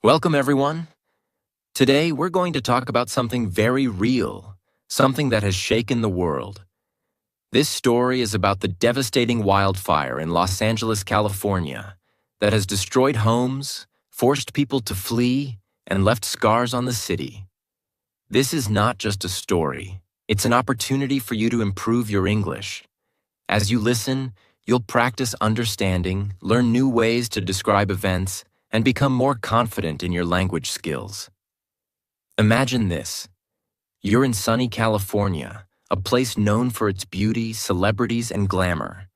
Welcome, everyone. Today, we're going to talk about something very real, something that has shaken the world. This story is about the devastating wildfire in Los Angeles, California, that has destroyed homes, forced people to flee, and left scars on the city. This is not just a story. It's an opportunity for you to improve your English. As you listen, you'll practice understanding, learn new ways to describe events, and become more confident in your language skills. Imagine this. You're in sunny California, a place known for its beauty, celebrities, and glamour.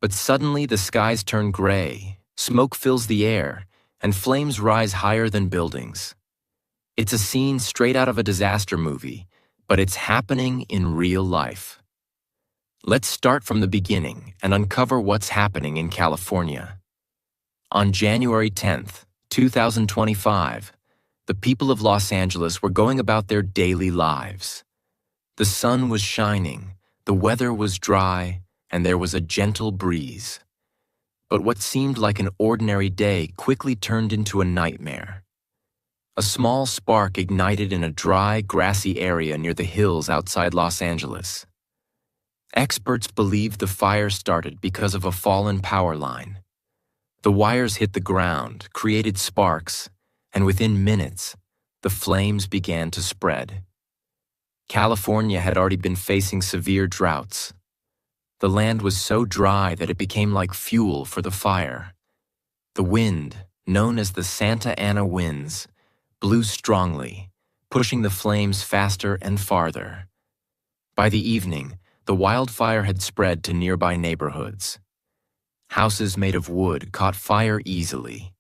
But suddenly the skies turn gray, smoke fills the air, and flames rise higher than buildings. It's a scene straight out of a disaster movie, but it's happening in real life. Let's start from the beginning and uncover what's happening in California. On January 10th, 2025, the people of Los Angeles were going about their daily lives. The sun was shining, the weather was dry, and there was a gentle breeze. But what seemed like an ordinary day quickly turned into a nightmare. A small spark ignited in a dry, grassy area near the hills outside Los Angeles. Experts believe the fire started because of a fallen power line. The wires hit the ground, created sparks, and within minutes, the flames began to spread. California had already been facing severe droughts. The land was so dry that it became like fuel for the fire. The wind, known as the Santa Ana winds, blew strongly, pushing the flames faster and farther. By the evening, the wildfire had spread to nearby neighborhoods. Houses made of wood caught fire easily.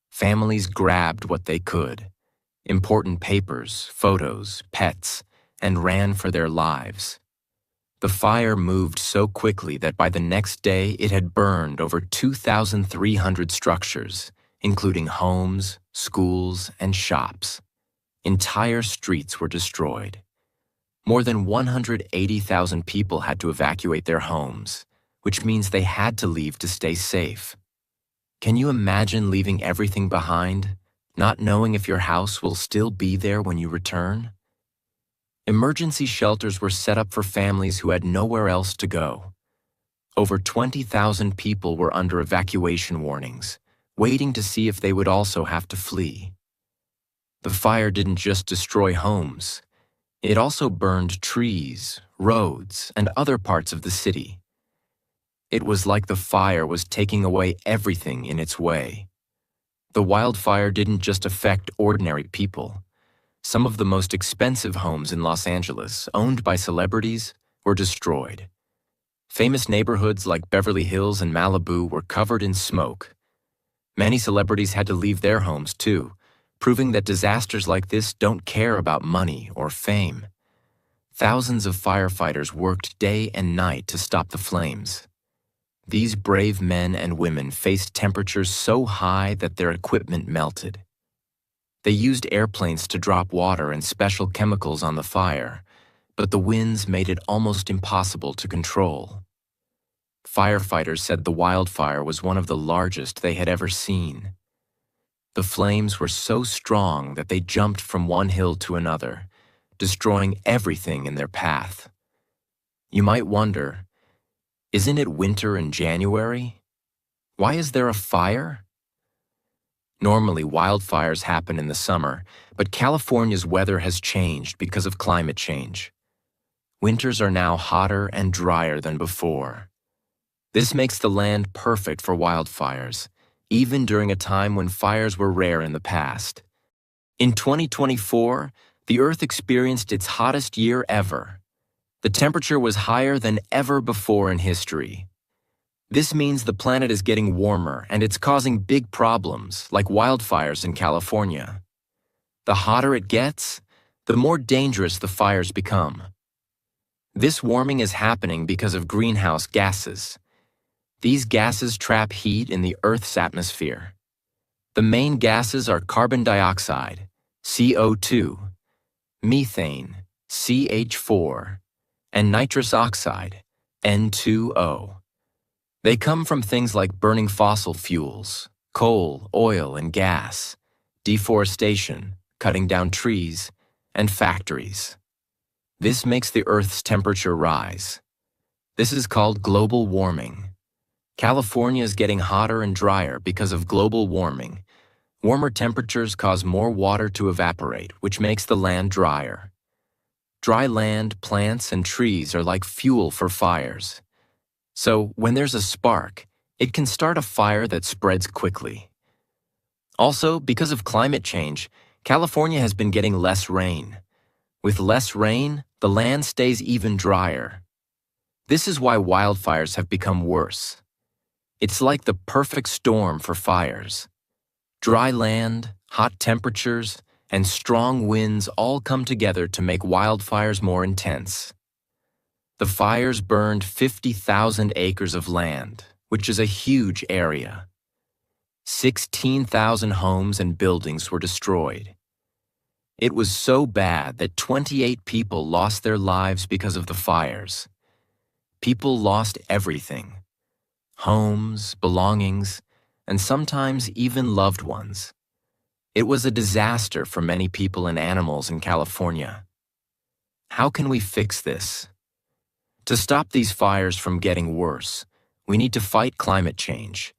Families grabbed what they could, important papers, photos, pets, and ran for their lives. The fire moved so quickly that by the next day it had burned over 2,300 structures, including homes, schools, and shops. Entire streets were destroyed. More than 180,000 people had to evacuate their homes, which means they had to leave to stay safe. Can you imagine leaving everything behind, not knowing if your house will still be there when you return? Emergency shelters were set up for families who had nowhere else to go. Over 20,000 people were under evacuation warnings, waiting to see if they would also have to flee. The fire didn't just destroy homes. It also burned trees, roads, and other parts of the city. It was like the fire was taking away everything in its way. The wildfire didn't just affect ordinary people. Some of the most expensive homes in Los Angeles, owned by celebrities, were destroyed. Famous neighborhoods like Beverly Hills and Malibu were covered in smoke. Many celebrities had to leave their homes too, proving that disasters like this don't care about money or fame. Thousands of firefighters worked day and night to stop the flames. These brave men and women faced temperatures so high that their equipment melted. They used airplanes to drop water and special chemicals on the fire, but the winds made it almost impossible to control. Firefighters said the wildfire was one of the largest they had ever seen. The flames were so strong that they jumped from one hill to another, destroying everything in their path. You might wonder, isn't it winter in January? Why is there a fire? Normally, wildfires happen in the summer, but California's weather has changed because of climate change. Winters are now hotter and drier than before. This makes the land perfect for wildfires, even during a time when fires were rare in the past. In 2024, the Earth experienced its hottest year ever. The temperature was higher than ever before in history. This means the planet is getting warmer and it's causing big problems, like wildfires in California. The hotter it gets, the more dangerous the fires become. This warming is happening because of greenhouse gases. These gases trap heat in the Earth's atmosphere. The main gases are carbon dioxide, CO2, methane, CH4, and nitrous oxide, N2O. They come from things like burning fossil fuels, coal, oil, and gas, deforestation, cutting down trees, and factories. This makes the Earth's temperature rise. This is called global warming. California is getting hotter and drier because of global warming. Warmer temperatures cause more water to evaporate, which makes the land drier. Dry land, plants, and trees are like fuel for fires. So, when there's a spark, it can start a fire that spreads quickly. Also, because of climate change, California has been getting less rain. With less rain, the land stays even drier. This is why wildfires have become worse. It's like the perfect storm for fires. Dry land, hot temperatures, and strong winds all come together to make wildfires more intense. The fires burned 50,000 acres of land, which is a huge area. 16,000 homes and buildings were destroyed. It was so bad that 28 people lost their lives because of the fires. People lost everything: homes, belongings, and sometimes even loved ones. It was a disaster for many people and animals in California. How can we fix this? To stop these fires from getting worse, we need to fight climate change.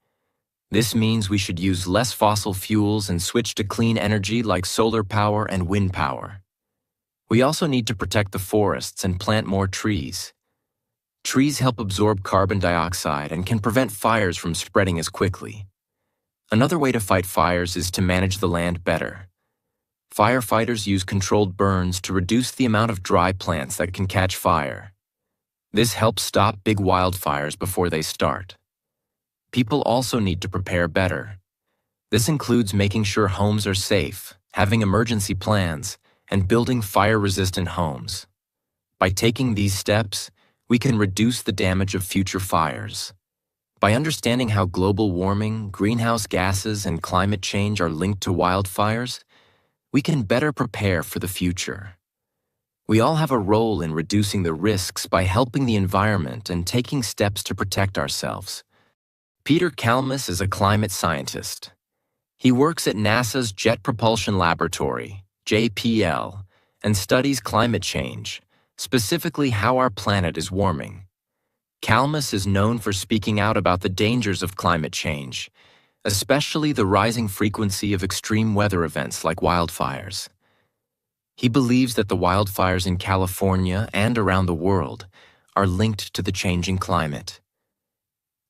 This means we should use less fossil fuels and switch to clean energy like solar power and wind power. We also need to protect the forests and plant more trees. Trees help absorb carbon dioxide and can prevent fires from spreading as quickly. Another way to fight fires is to manage the land better. Firefighters use controlled burns to reduce the amount of dry plants that can catch fire. This helps stop big wildfires before they start. People also need to prepare better. This includes making sure homes are safe, having emergency plans, and building fire-resistant homes. By taking these steps, we can reduce the damage of future fires. By understanding how global warming, greenhouse gases, and climate change are linked to wildfires, we can better prepare for the future. We all have a role in reducing the risks by helping the environment and taking steps to protect ourselves. Peter Kalmus is a climate scientist. He works at NASA's Jet Propulsion Laboratory, JPL, and studies climate change, specifically how our planet is warming. Kalmus is known for speaking out about the dangers of climate change, especially the rising frequency of extreme weather events like wildfires. He believes that the wildfires in California and around the world are linked to the changing climate.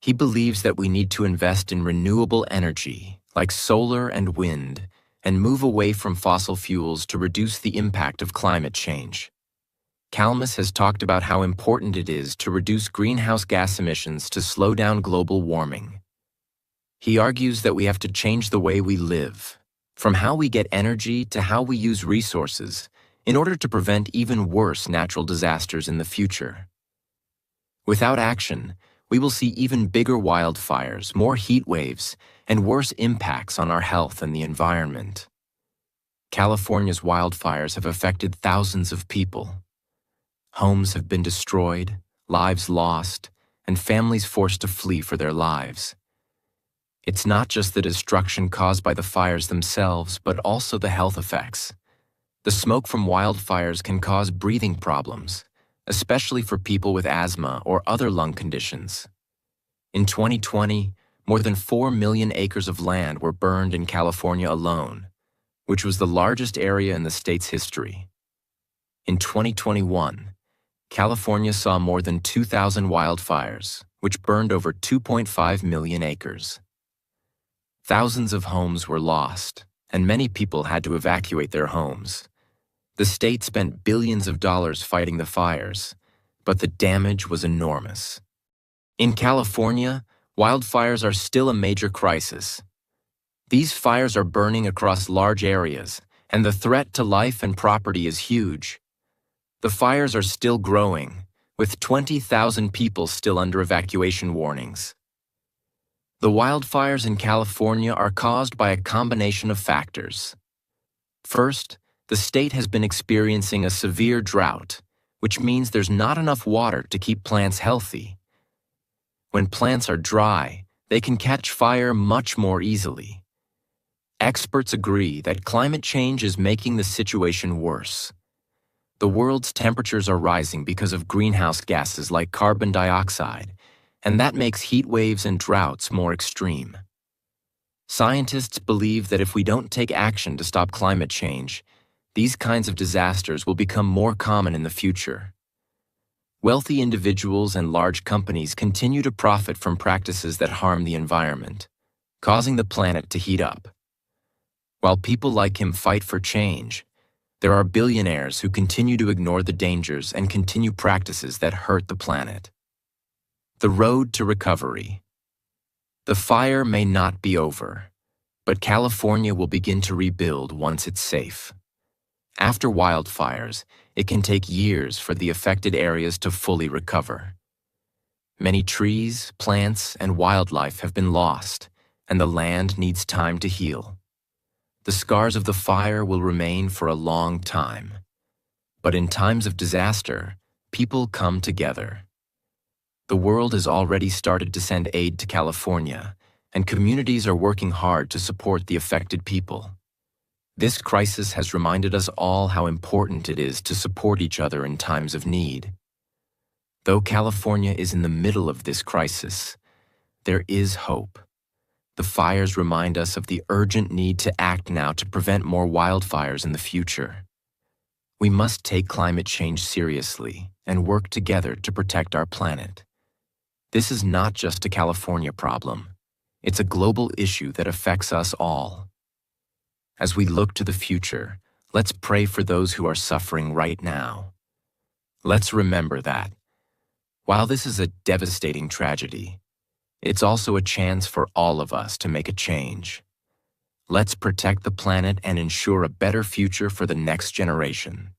He believes that we need to invest in renewable energy, like solar and wind, and move away from fossil fuels to reduce the impact of climate change. Kalmus has talked about how important it is to reduce greenhouse gas emissions to slow down global warming. He argues that we have to change the way we live, from how we get energy to how we use resources, in order to prevent even worse natural disasters in the future. Without action, we will see even bigger wildfires, more heat waves, and worse impacts on our health and the environment. California's wildfires have affected thousands of people. Homes have been destroyed, lives lost, and families forced to flee for their lives. It's not just the destruction caused by the fires themselves, but also the health effects. The smoke from wildfires can cause breathing problems, especially for people with asthma or other lung conditions. In 2020, more than 4 million acres of land were burned in California alone, which was the largest area in the state's history. In 2021, California saw more than 2,000 wildfires, which burned over 2.5 million acres. Thousands of homes were lost, and many people had to evacuate their homes. The state spent billions of dollars fighting the fires, but the damage was enormous. In California, wildfires are still a major crisis. These fires are burning across large areas, and the threat to life and property is huge. The fires are still growing, with 20,000 people still under evacuation warnings. The wildfires in California are caused by a combination of factors. First, the state has been experiencing a severe drought, which means there's not enough water to keep plants healthy. When plants are dry, they can catch fire much more easily. Experts agree that climate change is making the situation worse. The world's temperatures are rising because of greenhouse gases like carbon dioxide, and that makes heat waves and droughts more extreme. Scientists believe that if we don't take action to stop climate change, these kinds of disasters will become more common in the future. Wealthy individuals and large companies continue to profit from practices that harm the environment, causing the planet to heat up. While people like him fight for change, there are billionaires who continue to ignore the dangers and continue practices that hurt the planet. The road to recovery. The fire may not be over, but California will begin to rebuild once it's safe. After wildfires, it can take years for the affected areas to fully recover. Many trees, plants, and wildlife have been lost, and the land needs time to heal. The scars of the fire will remain for a long time. But in times of disaster, people come together. The world has already started to send aid to California, and communities are working hard to support the affected people. This crisis has reminded us all how important it is to support each other in times of need. Though California is in the middle of this crisis, there is hope. The fires remind us of the urgent need to act now to prevent more wildfires in the future. We must take climate change seriously and work together to protect our planet. This is not just a California problem. It's a global issue that affects us all. As we look to the future, let's pray for those who are suffering right now. Let's remember that, while this is a devastating tragedy, it's also a chance for all of us to make a change. Let's protect the planet and ensure a better future for the next generation.